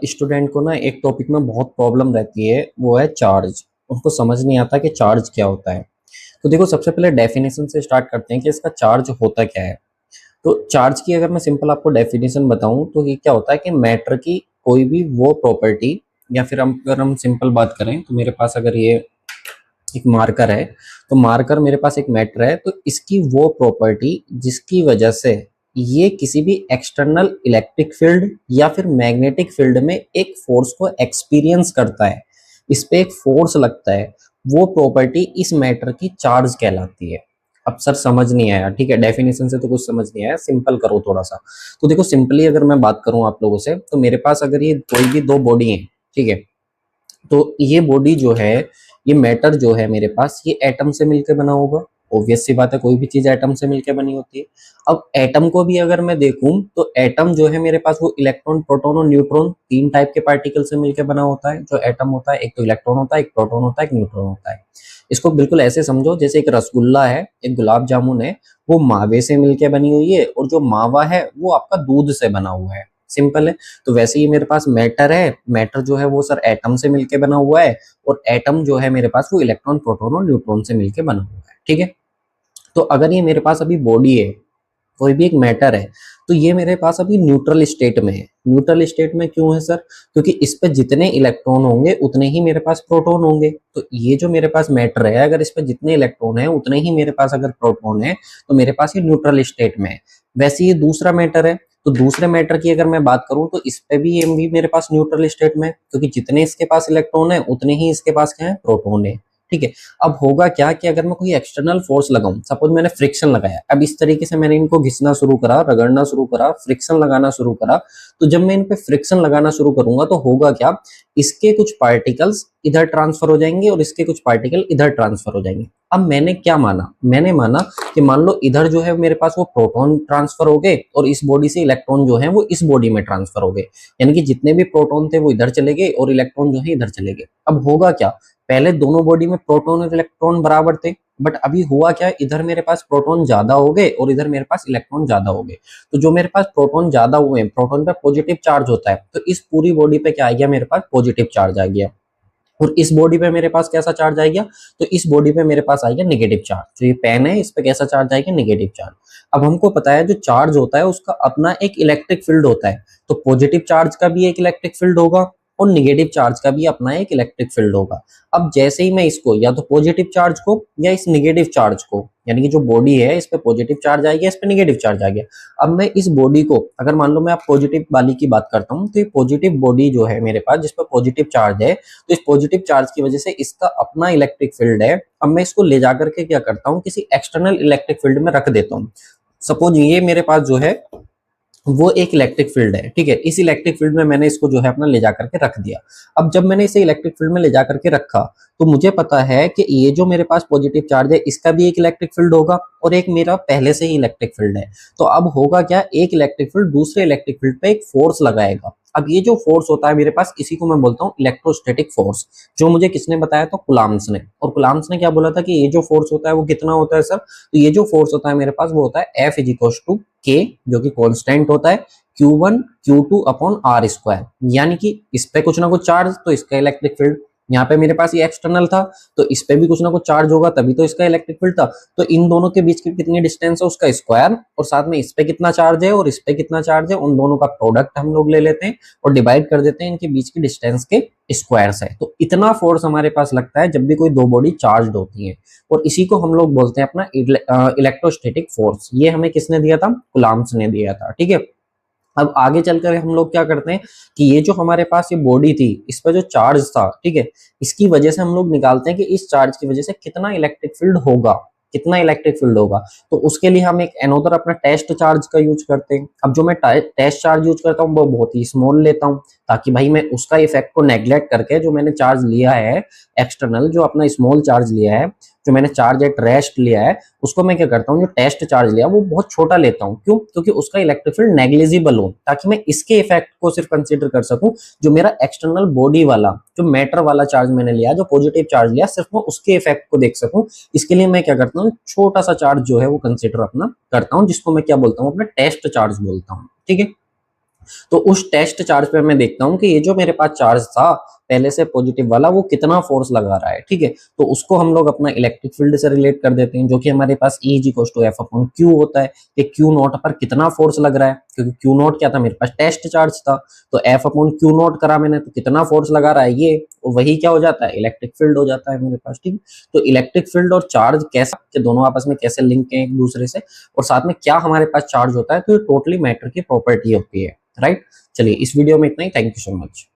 Student को ना एक टॉपिक में बहुत प्रॉब्लम रहती है, वो है चार्ज। उनको समझ नहीं आता कि चार्ज क्या होता है। तो देखो, सबसे पहले डेफिनेशन से स्टार्ट करते हैं कि इसका चार्ज होता क्या है। तो चार्ज की अगर मैं सिंपल आपको डेफिनेशन बताऊं तो ये क्या होता है कि मैटर की कोई भी वो प्रॉपर्टी, या फिर अगर हम सिंपल बात करें तो मेरे पास अगर ये एक मार्कर है, तो मार्कर मेरे पास एक मैटर है, तो इसकी वो प्रॉपर्टी जिसकी वजह से ये किसी भी एक्सटर्नल इलेक्ट्रिक फील्ड या फिर मैग्नेटिक फील्ड में एक फोर्स को एक्सपीरियंस करता है, इस पे एक फोर्स लगता है, वो प्रॉपर्टी इस मैटर की चार्ज कहलाती है। अब सर समझ नहीं आया, ठीक है, डेफिनेशन से तो कुछ समझ नहीं आया, सिंपल करो थोड़ा सा। तो देखो, सिंपली अगर मैं बात करूं आप लोगों से, तो मेरे पास अगर ये कोई भी दो बॉडी है, ठीक है, तो ये बॉडी जो है, ये मैटर जो है मेरे पास, ये एटम से मिलकर बना होगा। ऑब्वियस सी बात है, कोई भी चीज एटम से मिलकर बनी होती है। अब एटम को भी अगर मैं देखूं तो एटम जो है मेरे पास, वो इलेक्ट्रॉन, प्रोटॉन और न्यूट्रॉन, तीन टाइप के पार्टिकल से मिलकर बना होता है। जो एटम होता है, एक तो इलेक्ट्रॉन होता है, एक प्रोटॉन होता है, एक न्यूट्रॉन होता है। इसको बिल्कुल ऐसे समझो जैसे एक रसगुल्ला है, एक गुलाब जामुन है, वो मावे से मिलकर बनी हुई है, और जो मावा है वो आपका दूध से बना हुआ है। सिंपल है। तो वैसे ही मेरे पास मैटर है, मैटर जो है वो सर एटम से मिलके बना हुआ है, और एटम जो है मेरे पास वो इलेक्ट्रॉन, प्रोटॉन और न्यूट्रॉन से मिलके बना हुआ है, ठीक है। तो अगर ये मेरे पास अभी बॉडी है, कोई भी एक मैटर है, तो ये मेरे पास अभी न्यूट्रल स्टेट में है। न्यूट्रल स्टेट में क्यों है सर? क्योंकि इस पे जितने इलेक्ट्रॉन होंगे उतने ही मेरे पास प्रोटॉन होंगे। तो ये जो मेरे पास मैटर है, अगर इस पे जितने इलेक्ट्रॉन है उतने ही मेरे पास अगर प्रोटॉन है, तो मेरे पास ये न्यूट्रल स्टेट में है। वैसे ये दूसरा मैटर है, तो दूसरे मैटर की अगर मैं बात करूं तो इस पे भी ये भी मेरे पास न्यूट्रल स्टेट में है, क्योंकि जितने इसके पास इलेक्ट्रॉन है उतने ही इसके पास क्या है, प्रोटॉन है, ठीक है। अब होगा क्या कि अगर मैं कोई एक्सटर्नल फोर्स लगाऊं, सपोज मैंने फ्रिक्शन लगाया, अब इस तरीके से मैंने इनको घिसना शुरू करा, रगड़ना शुरू करा, फ्रिक्शन लगाना शुरू करा, तो जब मैं इन पे फ्रिक्शन लगाना शुरू करूंगा तो होगा क्या, इसके कुछ पार्टिकल्स इधर ट्रांसफर हो जाएंगे और इसके कुछ पार्टिकल इधर ट्रांसफर हो जाएंगे। अब मैंने क्या माना, मैंने माना कि मान लो इधर जो है मेरे पास वो प्रोटॉन ट्रांसफर हो गए, और इस बॉडी से इलेक्ट्रॉन जो है वो इस बॉडी में ट्रांसफर हो गए, यानी कि जितने भी प्रोटॉन थे वो इधर चले गए और इलेक्ट्रॉन जो है इधर चले गए। अब होगा क्या, पहले दोनों बॉडी में प्रोटॉन और इलेक्ट्रॉन बराबर थे, बट अभी हुआ क्या, इधर मेरे पास प्रोटॉन ज्यादा हो गए और इधर मेरे पास इलेक्ट्रॉन ज्यादा हो गए। तो जो मेरे पास प्रोटॉन ज्यादा हुए हैं, प्रोटॉन पे पॉजिटिव चार्ज होता है, तो इस पूरी बॉडी पे क्या आ गया, मेरे पास पॉजिटिव चार्ज आ गया। और इस बॉडी पे मेरे पास कैसा चार्ज आ गया, तो इस बॉडी पे मेरे पास आएगा नेगेटिव चार्ज। तो ये पेन है, इस पे कैसा चार्ज आएगा, नेगेटिव चार्ज। अब हमको पता है जो चार्ज होता है उसका अपना एक इलेक्ट्रिक फील्ड होता है, तो पॉजिटिव चार्ज का भी एक इलेक्ट्रिक फील्ड होगा और निगेटिव चार्ज का भी अपना एक इलेक्ट्रिक फील्ड होगा। अब जैसे ही मैं इसको या तो पॉजिटिव चार्ज को या इस निगेटिव चार्ज को, यानी कि जो बॉडी है इस पे पॉजिटिव चार्ज आ गया, इस पे निगेटिव चार्ज आ गया। अब मैं इस बॉडी को, अगर मान लो मैं आप पॉजिटिव वाली की बात करता हूँ, तो ये पॉजिटिव बॉडी जो है मेरे पास, जिस पे पॉजिटिव चार्ज है, तो इस पॉजिटिव चार्ज की वजह से इसका अपना इलेक्ट्रिक फील्ड है। अब मैं इसको ले जाकर के क्या करता हूँ, किसी एक्सटर्नल इलेक्ट्रिक फील्ड में रख देता हूँ। सपोज ये मेरे पास जो है वो एक इलेक्ट्रिक फील्ड है, ठीक है, इस इलेक्ट्रिक फील्ड में मैंने इसको जो है अपना ले जाकर के रख दिया। अब जब मैंने इसे इलेक्ट्रिक फील्ड में ले जाकर के रखा, तो मुझे पता है कि ये जो मेरे पास पॉजिटिव चार्ज है इसका भी एक इलेक्ट्रिक फील्ड होगा, और एक मेरा पहले से ही इलेक्ट्रिक फील्ड है। तो अब होगा क्या, एक इलेक्ट्रिक फील्ड दूसरे इलेक्ट्रिक फील्ड पे एक फोर्स लगाएगा। अब ये जो फोर्स होता है मेरे पास, इसी को मैं बोलता हूँ इलेक्ट्रोस्टैटिक फोर्स। जो मुझे किसने बताया, तो कुलाम्स ने। और कुलाम्स ने क्या बोला था कि ये जो फोर्स होता है वो कितना होता है सर, तो ये जो फोर्स होता है मेरे पास वो होता है F इज इक्वल टू के, जो कि कांस्टेंट होता है, Q1 Q2 upon are square. यानी कि इस पे कुछ ना कुछ चार्ज, तो इसका इलेक्ट्रिक फील्ड, यहाँ पे मेरे पास ये एक्सटर्नल था, तो इस पे भी कुछ ना कुछ चार्ज होगा, तभी तो इसका इलेक्ट्रिक फील्ड था। तो इन दोनों के बीच की कितनी डिस्टेंस है, उसका स्क्वायर, और साथ में इस पे कितना चार्ज है और इस पे कितना चार्ज है, उन दोनों का प्रोडक्ट हम लोग ले लेते हैं और डिवाइड कर देते हैं इनके बीच की डिस्टेंस के स्क्वायर से। तो इतना फोर्स हमारे पास लगता है जब भी कोई दो बॉडी चार्ज होती है, और इसी को हम लोग बोलते हैं अपना इलेक्ट्रोस्टैटिक फोर्स। ये हमें किसने दिया था, कुलाम्स ने दिया था, ठीक है। अब आगे चलकर हम लोग क्या करते हैं कि ये जो हमारे पास ये बॉडी थी, इस पर जो चार्ज था, ठीक है, इसकी वजह से हम लोग निकालते हैं कि इस चार्ज की वजह से कितना इलेक्ट्रिक फील्ड होगा, कितना इलेक्ट्रिक फील्ड होगा। तो उसके लिए हम एक एनोदर अपना टेस्ट चार्ज का यूज करते हैं। अब जो मैं टेस्ट चार्ज यूज करता हूँ वो बहुत ही स्मॉल लेता हूँ, ताकि भाई मैं उसका इफेक्ट को नेग्लेक्ट करके जो मैंने चार्ज लिया है एक्सटर्नल, जो अपना स्मॉल चार्ज लिया है, जो मैंने चार्ज एट रेस्ट लिया है, उसको मैं क्या करता हूँ, जो टेस्ट चार्ज लिया वो बहुत छोटा लेता हूँ। क्यों? क्योंकि उसका इलेक्ट्रिक फील्ड नेग्लिजिबल हो, ताकि मैं इसके इफेक्ट को सिर्फ कंसीडर कर सकूं। जो मेरा एक्सटर्नल बॉडी वाला, जो मैटर वाला चार्ज मैंने लिया, जो पॉजिटिव चार्ज लिया, सिर्फ मैं उसके इफेक्ट को देख सकूं। इसके लिए मैं क्या करता हूँ, छोटा सा चार्ज जो है वो कंसीडर अपना करता हूँ, जिसको मैं क्या बोलता हूँ, अपना टेस्ट चार्ज बोलता हूँ, ठीक है। तो उस टेस्ट चार्ज पे मैं देखता हूँ कि ये जो मेरे पास चार्ज था पहले से पॉजिटिव वाला, वो कितना फोर्स लगा रहा है, ठीक है। तो उसको हम लोग अपना इलेक्ट्रिक फील्ड से रिलेट कर देते हैं, जो कि हमारे पास E = F/Q होता है कि Q नॉट पर कितना फोर्स लग रहा है, क्योंकि Q नॉट क्या था, मेरे पास टेस्ट चार्ज था। तो F/Q नॉट करा मैंने, तो कितना फोर्स लगा रहा है ये, वही क्या हो जाता है, इलेक्ट्रिक फील्ड हो जाता है मेरे पास, ठीक। तो इलेक्ट्रिक फील्ड और चार्ज कैसा, कि दोनों आपस में कैसे लिंक है एक दूसरे से, और साथ में क्या हमारे पास चार्ज होता है, तो ये टोटली मैटर की प्रॉपर्टी होती है, राइट। चलिए इस वीडियो में इतना ही, थैंक यू सो मच।